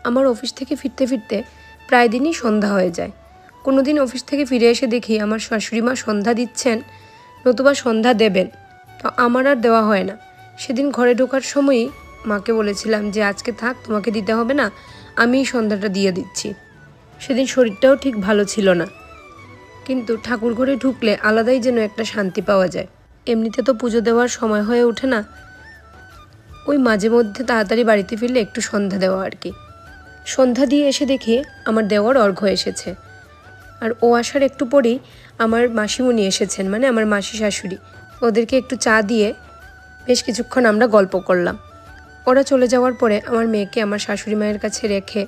আমার অফিস থেকে ফিরতে ফিরতে প্রায় দিনই সন্ধ্যা হয়ে যায়। কোনো দিন অফিস থেকে ফিরে এসে দেখি আমার শাশুড়ি মা সন্ধ্যা দিচ্ছেন, নতুবা সন্ধ্যা দেবেন, তো আমার আর দেওয়া হয় না। সেদিন ঘরে ঢোকার সময়ই মাকে বলেছিলাম যে আজকে থাক, তোমাকে দিতে হবে না, আমিই সন্ধ্যাটা দিয়ে দিচ্ছি। সেদিন শরীরটাও ঠিক ভালো ছিল না, কিন্তু ঠাকুর ঘরে ঢুকলে আলাদাই যেন একটা শান্তি পাওয়া যায়। এমনিতে তো পুজো দেওয়ার সময় হয়ে ওঠে না, ওই মাঝে মধ্যে তাড়াতাড়ি বাড়িতে ফিরলে একটু সন্ধ্যা দেওয়া আর কি। সন্ধ্যা দিয়ে এসে দেখি আমার দেওয়ার অর্ঘ্য এসেছে, আর ও আসার একটু পরেই আমার মাসিমণি এসেছেন, মানে আমার মাসি শাশুড়ি। ওদেরকে একটু চা দিয়ে বেশ কিছুক্ষণ আমরা গল্প করলাম। ওরা চলে যাওয়ার পরে আমার মেয়েকে আমার শাশুড়ি মায়ের কাছে রেখে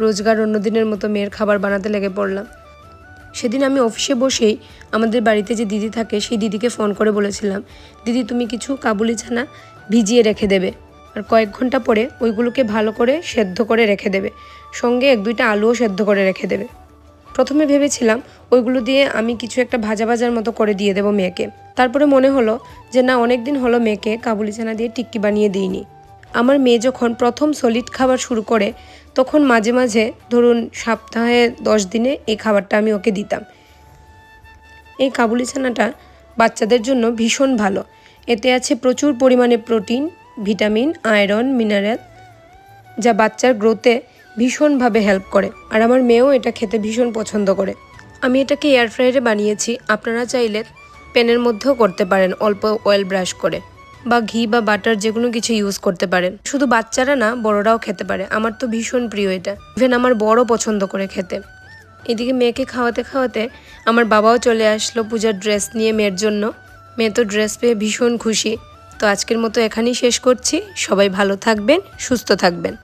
রোজগার অন্য দিনের মতো মেয়ের খাবার বানাতে লেগে পড়লাম। সেদিন আমি অফিসে বসেই আমাদের বাড়িতে যে দিদি থাকে সেই দিদিকে ফোন করে বলেছিলাম, দিদি তুমি কিছু কাবুলি ছানা ভিজিয়ে রেখে দেবে, আর কয়েক ঘন্টা পরে ওইগুলোকে ভালো করে সেদ্ধ করে রেখে দেবে, সঙ্গে 1-2টা আলুও সেদ্ধ করে রেখে দেবে। প্রথমে ভেবেছিলাম ওইগুলো দিয়ে আমি কিছু একটা ভাজার মতো করে দিয়ে দেবো মেয়েকে। তারপরে মনে হলো যে না, অনেক দিন হলো মেয়েকে কাবুলি ছানা দিয়ে টিক্কি বানিয়ে দিইনি। আমার মেয়ে যখন প্রথম সলিড খাবার শুরু করে তখন মাঝে মাঝে ধরুন সপ্তাহে 10 দিনে এই খাবারটা আমি ওকে দিতাম। এই কাবুলি ছানাটা বাচ্চাদের জন্য ভীষণ ভালো। এতে আছে প্রচুর পরিমাণে প্রোটিন, ভিটামিন, আয়রন, মিনারেল, যা বাচ্চার গ্রোথে ভীষণভাবে হেল্প করে। আর আমার মেয়েও এটা খেতে ভীষণ পছন্দ করে। আমি এটাকে এয়ার ফ্রায়ারে বানিয়েছি, আপনারা চাইলে প্যানের মধ্যেও করতে পারেন, অল্প অয়েল ব্রাশ করে, বা ঘি বা বাটার যে কোনো কিছু ইউজ করতে পারেন। শুধু বাচ্চারা না, বড়রাও খেতে পারে। আমার তো ভীষণ প্রিয় এটা, ইভেন আমার বড় পছন্দ করে খেতে। এদিকে মেয়েকে খাওয়াতে খাওয়াতে আমার বাবাও চলে আসলো পূজার ড্রেস নিয়ে মেয়ের জন্য। মেয়ে তো ড্রেস পেয়ে ভীষণ খুশি। তো আজকের মতো এখানেই শেষ করছি। সবাই ভালো থাকবেন, সুস্থ থাকবেন।